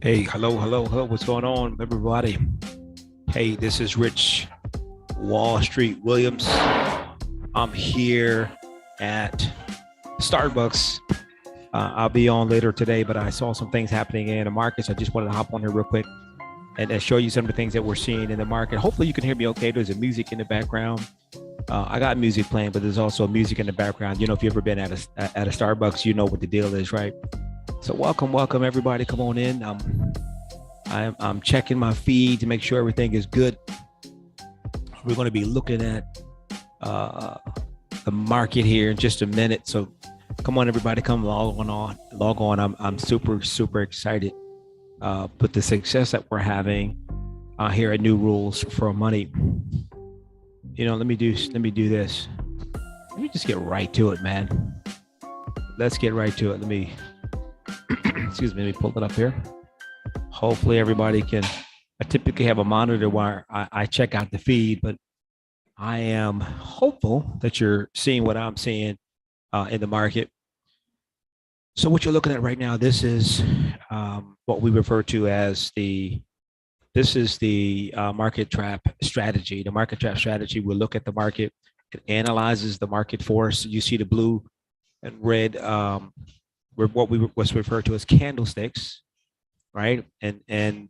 Hey, hello, hello, hello. What's going on, everybody? Hey, this is Rich Wall Street Williams. I'm here at Starbucks. I'll be on later today, but I saw some things happening in the markets. I just wanted to hop on here real quick and show you some of the things that we're seeing in the market. Hopefully, you can hear me okay. There's a music in the background. I got music playing, but there's also music in the background. You know, if you've ever been at a Starbucks, you know what the deal is, right? So welcome, everybody. Come on in. I'm checking my feed to make sure everything is good. We're going to be looking at uh, the market here in just a minute. So come on, everybody, come log on. I'm super excited with the success that we're having here at New Rules for Money. You know, let me do this. Let me just get right to it, man. Let's get right to it. Let me excuse me. Let me pull it up here. Hopefully everybody can. I typically have a monitor where I check out the feed, but I am hopeful that you're seeing what I'm seeing in the market. So what you're looking at right now, this is what we refer to as the market trap strategy. The market trap strategy will look at the market, it analyzes the market for us. You see the blue and red, what's referred to as candlesticks, right? And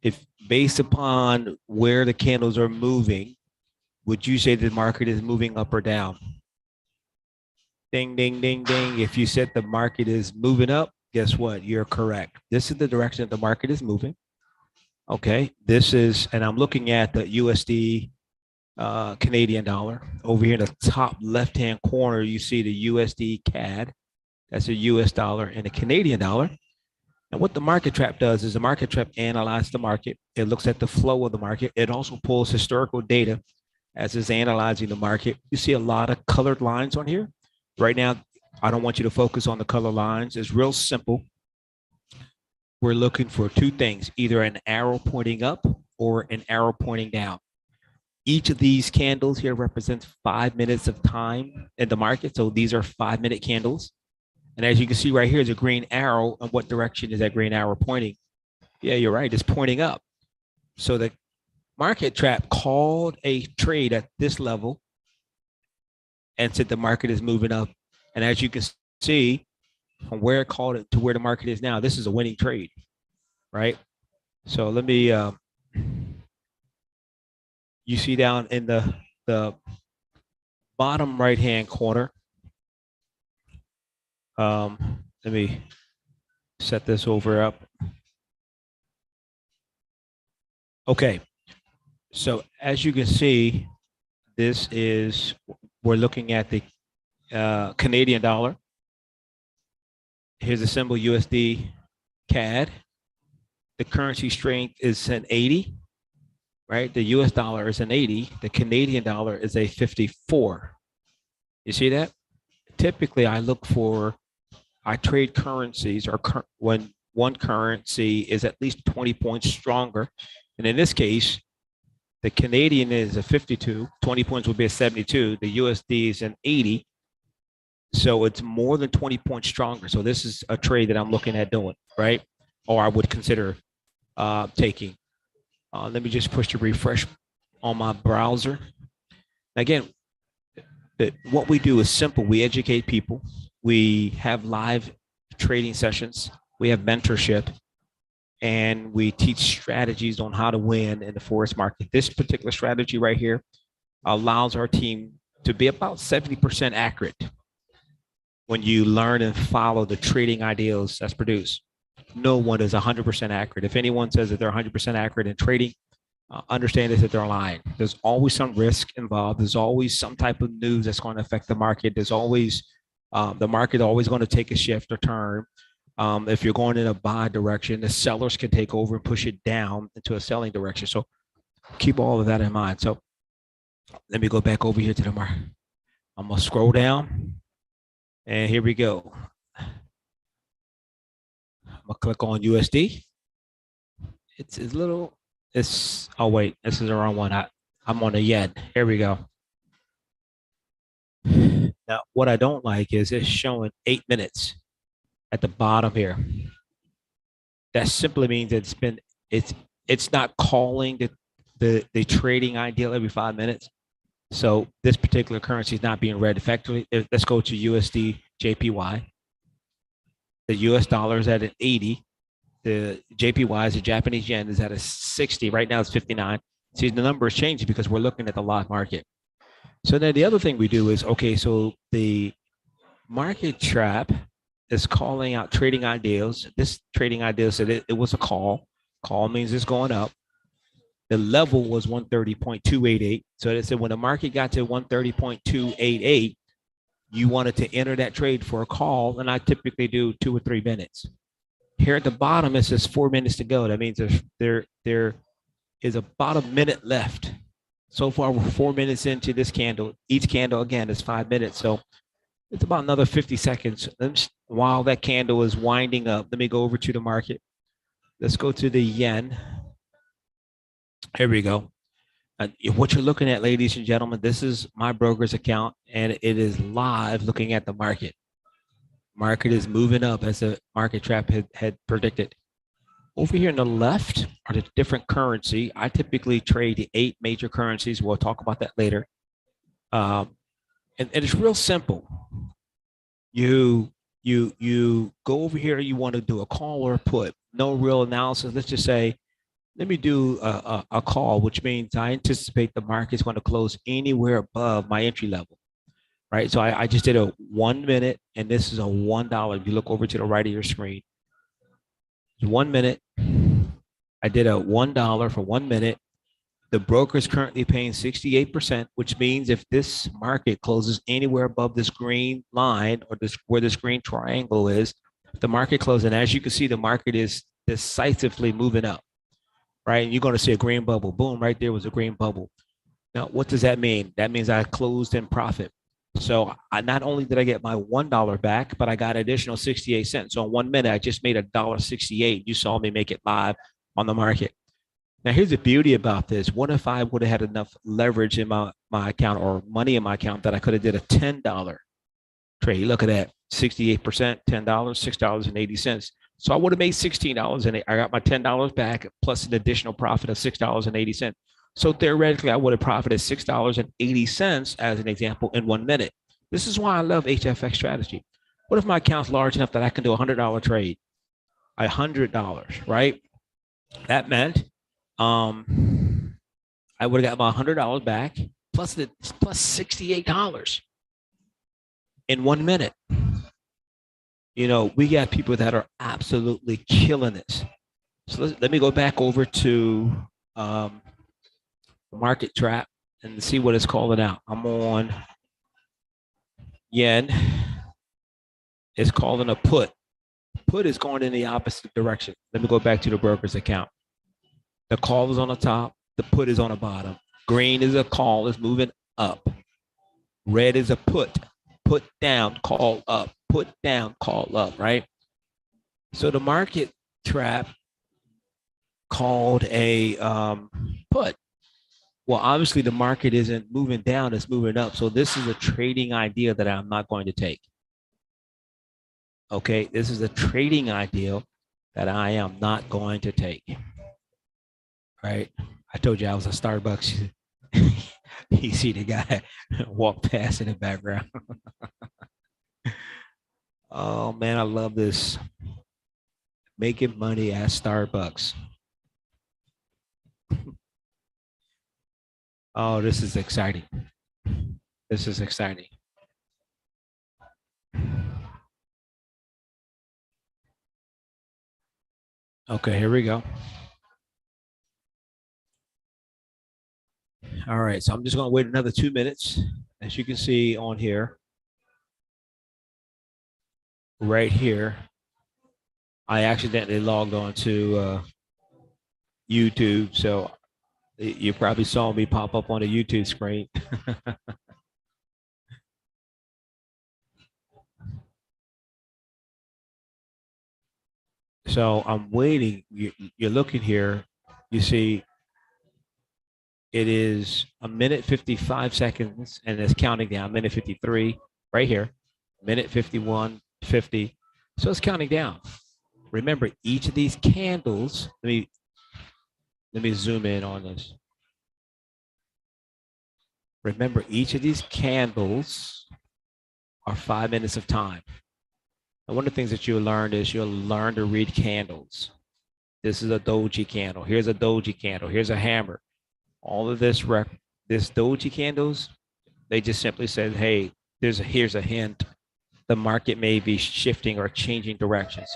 if based upon where the candles are moving, would you say the market is moving up or down? Ding, ding, ding, ding. If you said the market is moving up, guess what? You're correct. This is the direction that the market is moving. Okay. This is, and I'm looking at the USD Canadian dollar. Over here in the top left-hand corner, you see the USD CAD. That's a US dollar and a Canadian dollar. And what the market trap does is the market trap analyzes the market. It looks at the flow of the market. It also pulls historical data as it's analyzing the market. You see a lot of colored lines on here. Right now, I don't want you to focus on the color lines. It's real simple. We're looking for two things, either an arrow pointing up or an arrow pointing down. Each of these candles here represents 5 minutes of time in the market. So these are 5-minute candles. And as you can see right here is a green arrow. And what direction is that green arrow pointing? Yeah, you're right. It's pointing up. So the market trap called a trade at this level and said the market is moving up. And as you can see, from where it called it to where the market is now, this is a winning trade, right? So let me, you see down in the bottom right-hand corner, let me set this over up. Okay, so as you can see, this is, we're looking at the Canadian dollar. Here's the symbol USD CAD. The currency strength is an 80, right? The US dollar is an 80. The Canadian dollar is a 54. You see that? Typically, I trade currencies or when one currency is at least 20 points stronger. And in this case, the Canadian is a 52, 20 points would be a 72. The USD is an 80. So it's more than 20 points stronger. So this is a trade that I'm looking at doing, right? Or I would consider taking. Let me just push the refresh on my browser. Again, what we do is simple. We educate people. We have live trading sessions. We have mentorship. And we teach strategies on how to win in the forex market. This particular strategy right here allows our team to be about 70% accurate when you learn and follow the trading ideals that's produced. No one is 100% accurate. If anyone says that they're 100% accurate in trading, understand is that they're lying. There's always some risk involved. There's always some type of news that's going to affect the market. There's always the market always going to take a shift or turn. If you're going in a buy direction, the sellers can take over and push it down into a selling direction. So keep all of that in mind. So let me go back over here to the market. I'm going to scroll down. And here we go. I'm going to click on USD. It's little, oh, wait, this is the wrong one. I'm on the yen. Here we go. Now, what I don't like is it's showing 8 minutes at the bottom here. That simply means it's not calling the trading ideal every 5 minutes. So this particular currency is not being read effectively. Let's go to USD JPY. The US dollar is at an 80. The JPY is the Japanese yen is at a 60. Right now it's 59. See, the number is changing because we're looking at the live market. So then the other thing we do is, okay, so the market trap is calling out trading ideals. This trading ideal said it was a call. Call means it's going up. The level was 130.288. So it said when the market got to 130.288, you wanted to enter that trade for a call. And I typically do 2 or 3 minutes. Here at the bottom, it says 4 minutes to go. That means there is about a minute left. So far, we're 4 minutes into this candle. Each candle, again, is 5 minutes. So it's about another 50 seconds. While that candle is winding up, let me go over to the market. Let's go to the yen. Here we go. What you're looking at, ladies and gentlemen, this is my broker's account, and it is live looking at the market. Market is moving up as the market trap had predicted. Over here on the left are the different currency. I typically trade the 8 major currencies. We'll talk about that later. And it's real simple. You go over here. You want to do a call or a put. No real analysis. Let's just say, let me do a call, which means I anticipate the market's going to close anywhere above my entry level, right? So I just did a 1 minute, and this is a $1. If you look over to the right of your screen, 1 minute. I did a $1 for 1 minute. The broker is currently paying 68%, which means if this market closes anywhere above this green line or this where this green triangle is, the market closes. And as you can see, the market is decisively moving up, right? And you're going to see a green bubble. Boom, right there was a green bubble. Now, what does that mean? That means I closed in profit. So I not only did I get my $1 back, but I got an additional 68 cents. So in 1 minute, I just made $1.68. You saw me make it live on the market. Now, here's the beauty about this. What if I would have had enough leverage in my account or money in my account that I could have did a $10 trade? Look at that, 68%, $10, $6.80. So I would have made $16, and I got my $10 back plus an additional profit of $6.80. So theoretically, I would have profited $6.80 as an example in 1 minute. This is why I love HFX strategy. What if my account's large enough that I can do a $100 trade? $100, right? That meant I would have got my $100 back plus $68 in 1 minute. You know, we got people that are absolutely killing this. So let me go back over to market trap and see what it's calling out. I'm on yen. It's calling a put. Put is going in the opposite direction. Let me go back to the broker's account. The call is on the top. The put is on the bottom. Green is a call. It's moving up. Red is a put. Put down, call up. Put down, call up, right? So the market trap called a put. Well, obviously the market isn't moving down, it's moving up. So this is a trading idea that I'm not going to take. Okay, this is a trading idea that I am not going to take. Right? I told you I was a Starbucks. You see the guy walk past in the background. Oh man, I love this. Making money at Starbucks. Oh, this is exciting. This is exciting. Okay, here we go. All right, so I'm just going to wait another 2 minutes. As you can see on here, right here, I accidentally logged on to YouTube, so you probably saw me pop up on the YouTube screen. So I'm waiting. You're looking here. You see it is a minute 55 seconds, and it's counting down. Minute 53 right here. Minute 51, 50. So it's counting down. Remember, each of these candles, let me zoom in on this. Remember, each of these candles are 5 minutes of time. And one of the things that you'll learn is you'll learn to read candles. This is a doji candle. Here's a doji candle. Here's a hammer. All of this doji candles, they just simply said, hey, here's a hint. The market may be shifting or changing directions.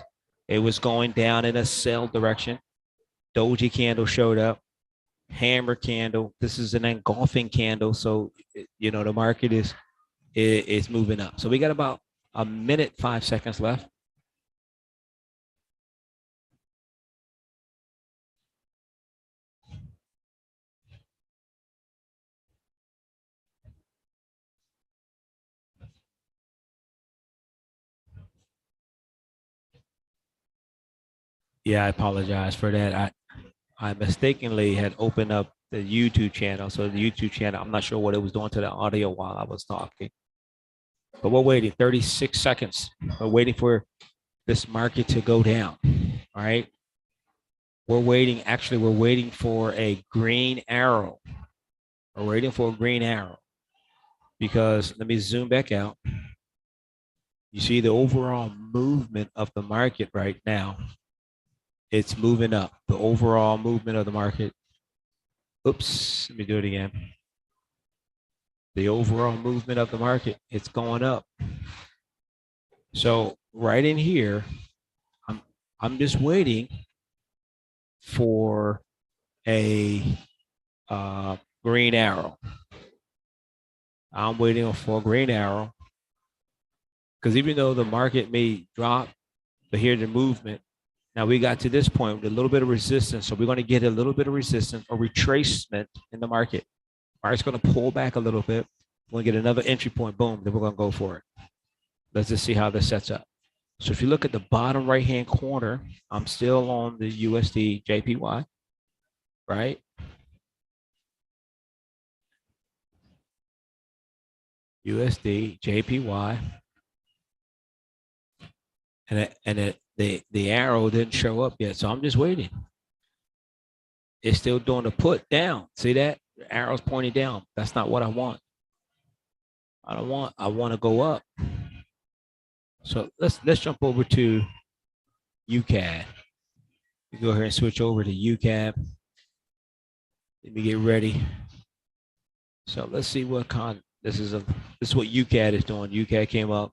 It was going down in a sell direction. Doji candle showed up. Hammer candle. This is an engulfing candle. So, the market is moving up. So we got about a minute, 5 seconds left. Yeah, I apologize for that. I mistakenly had opened up the YouTube channel. So the YouTube channel, I'm not sure what it was doing to the audio while I was talking. But we're waiting 36 seconds. We're waiting for this market to go down. All right. We're waiting for a green arrow. We're waiting for a green arrow because let me zoom back out. You see the overall movement of the market right now. It's moving up. The overall movement of the market. Oops, let me do it again. The overall movement of the market, it's going up. So right in here, I'm just waiting for a green arrow. I'm waiting for a green arrow because even though the market may drop, but here's the movement. Now we got to this point with a little bit of resistance. So we're going to get a little bit of resistance or retracement in the market. Market's going to pull back a little bit. We're going to get another entry point. Boom. Then we're going to go for it. Let's just see how this sets up. So if you look at the bottom right-hand corner, I'm still on the USD JPY, right? USD JPY. And the arrow didn't show up yet. So I'm just waiting. It's still doing the put down. See that? The arrow's pointing down. That's not what I want. I want to go up. So let's jump over to UCAD. We go here and switch over to UCAD. Let me get ready. So let's see what this is what UCAD is doing. UCAD came up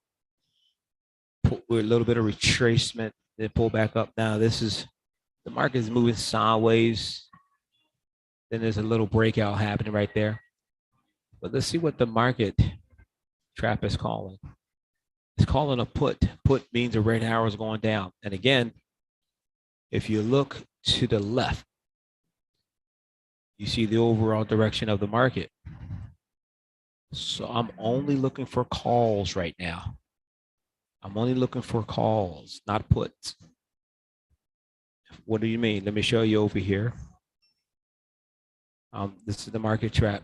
with a little bit of retracement, then pull back up. Now the market is moving sideways. Then there's a little breakout happening right there. But let's see what the market trap is calling. It's calling a put. Put means a red arrow is going down. And again, if you look to the left, you see the overall direction of the market. So I'm only looking for calls right now. I'm only looking for calls, not puts. What do you mean? Let me show you over here. This is the market trap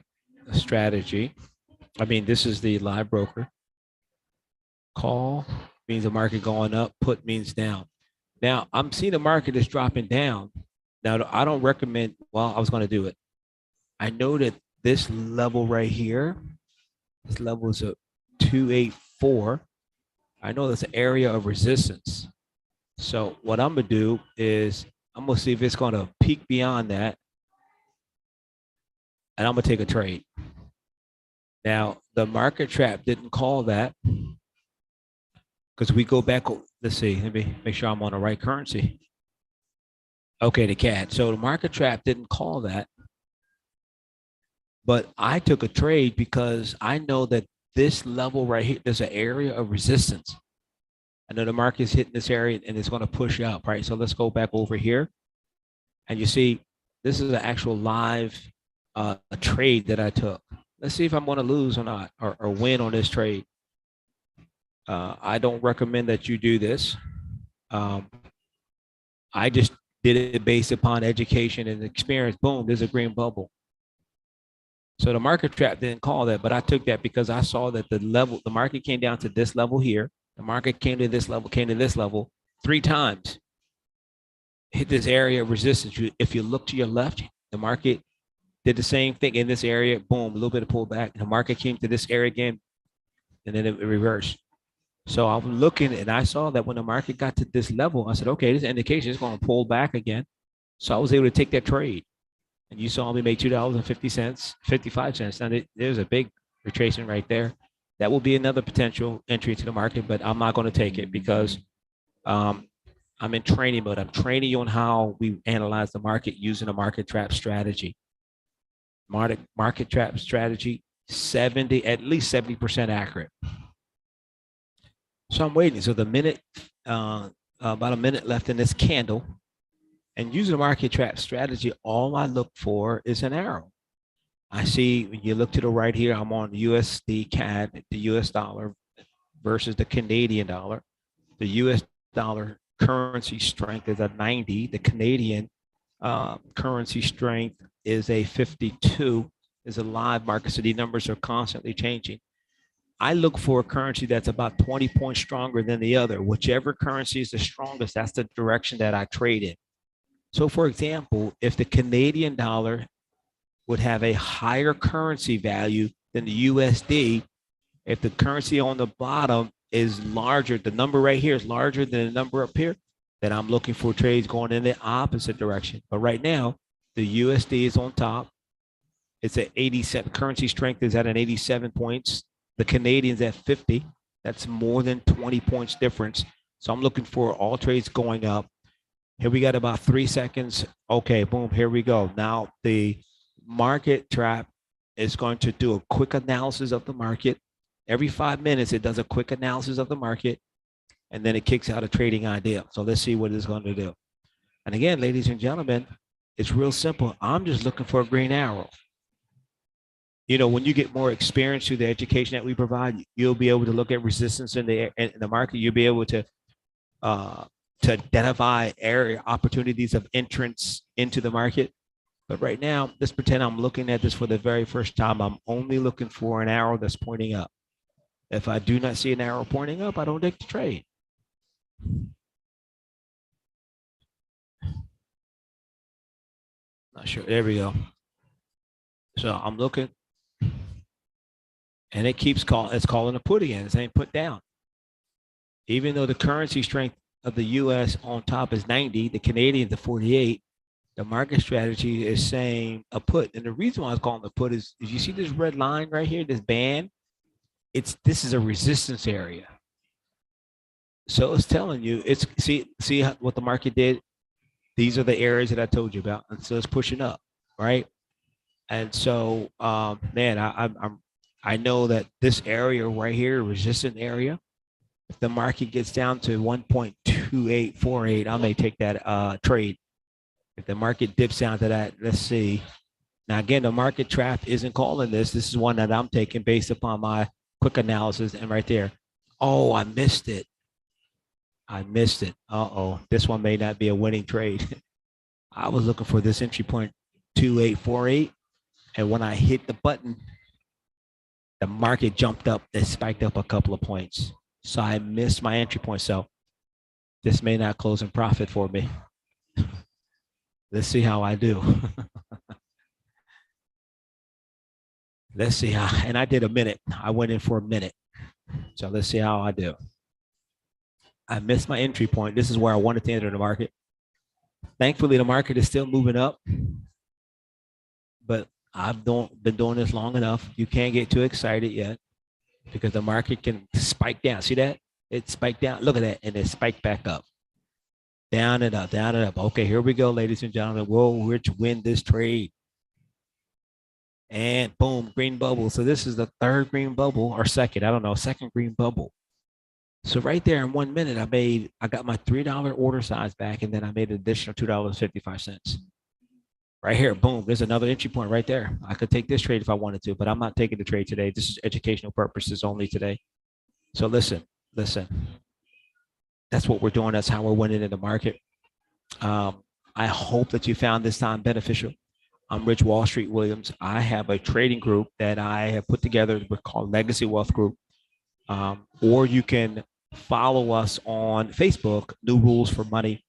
strategy. This is the live broker. Call means the market going up. Put means down. Now, I'm seeing the market is dropping down. Now, I don't recommend, I was going to do it. I know that this level right here, this level is a 284. I know that's an area of resistance. So what I'm going to do is I'm going to see if it's going to peak beyond that. And I'm going to take a trade. Now, the market trap didn't call that because we go back. Let's see. Let me make sure I'm on the right currency. Okay, the CAD. So the market trap didn't call that. But I took a trade because I know that this level right here, there's an area of resistance. I know the market's hitting this area and it's going to push up, right? So let's go back over here. And you see, this is an actual live trade that I took. Let's see if I'm going to lose or not, or win on this trade. I don't recommend that you do this. I just did it based upon education and experience. Boom, there's a green bubble. So the market trap didn't call that, but I took that because I saw that the market came down to this level here. The market came to this level, 3 times. hit this area of resistance. If you look to your left, the market did the same thing in this area. Boom, a little bit of pullback. The market came to this area again, and then it reversed. So I'm looking, and I saw that when the market got to this level, I said, okay, this indication is going to pull back again. So I was able to take that trade. And you saw me make $2.50, 55 cents. And there's a big retracement right there. That will be another potential entry into the market, but I'm not going to take it because I'm in training mode. I'm training you on how we analyze the market using a market trap strategy. Market trap strategy, at least 70% accurate. So I'm waiting. So about a minute left in this candle. And using the market trap strategy, all I look for is an arrow. I see when you look to the right here, I'm on USD CAD, the US dollar versus the Canadian dollar. The US dollar currency strength is a 90. The Canadian currency strength is a 52, is a live market. So these numbers are constantly changing. I look for a currency that's about 20 points stronger than the other. Whichever currency is the strongest, that's the direction that I trade in. So for example, if the Canadian dollar would have a higher currency value than the USD, if the currency on the bottom is larger, the number right here is larger than the number up here, then I'm looking for trades going in the opposite direction. But right now, the USD is on top. It's at 87. Currency strength is at an 87 points. The Canadian's at 50. That's more than 20 points difference. So I'm looking for all trades going up. Here we got about 3 seconds. Okay, boom, here we go. Now the market trap is going to do a quick analysis of the market. Every 5 minutes, it does a quick analysis of the market, and then it kicks out a trading idea. So let's see what it's going to do. And again, ladies and gentlemen, it's real simple. I'm just looking for a green arrow. You know, when you get more experience through the education that we provide, you'll be able to look at resistance in the market. You'll be able to identify area opportunities of entrance into the market. But right now, let's pretend I'm looking at this for the very first time. I'm only looking for an arrow that's pointing up. If I do not see an arrow pointing up, I don't take the trade. Not sure. There we go. So I'm looking, and it keeps calling. It's calling a put again. It's ain't put down. Even though the currency strength of the U.S. on top is 90, the Canadian to 48. The market strategy is saying a put. And the reason why I was calling the put is you see this red line right here, this band? This is a resistance area. So it's telling you, see what the market did? These are the areas that I told you about. And so it's pushing up, right? And so, man, I know that this area right here, resistant area, if the market gets down to 1.2848, I may take that trade. If the market dips down to that, let's see. Now, again, the market trap isn't calling this. This is one that I'm taking based upon my quick analysis. And right there, oh, I missed it. I missed it. Uh-oh, this one may not be a winning trade. I was looking for this entry point, 2848. And when I hit the button, the market jumped up. It spiked up a couple of points. So I missed my entry point. So this may not close in profit for me. Let's see how I do. Let's see how, and I did a minute. I went in for a minute. So let's see how I do. I missed my entry point. This is where I wanted to enter the market. Thankfully, the market is still moving up. But I've been doing this long enough. You can't get too excited yet because the market can spike down. See that? It spiked down. Look at that. And it spiked back up. Down and up, down and up. Okay, here we go, ladies and gentlemen. We're to win this trade. And boom, green bubble. So this is the third green bubble, or second, I don't know, second green bubble. So right there in 1 minute, I got my $3 order size back, and then I made an additional $2.55. Right here, boom, there's another entry point right there. I could take this trade if I wanted to, but I'm not taking the trade today. This is educational purposes only today. So listen. That's what we're doing. That's how we're winning in the market. I hope that you found this time beneficial. I'm Rich Wall Street Williams. I have a trading group that I have put together. We're called Legacy Wealth Group. Or you can follow us on Facebook, New Rules for Money.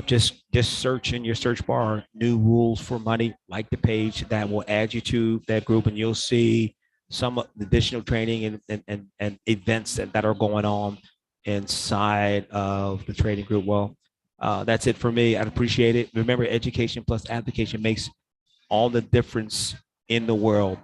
Just search in your search bar new rules for money, like the page that will add you to that group, and you'll see some additional training and events that are going on inside of the trading group. Well, that's it for me. I'd appreciate it. Remember, education plus application makes all the difference in the world.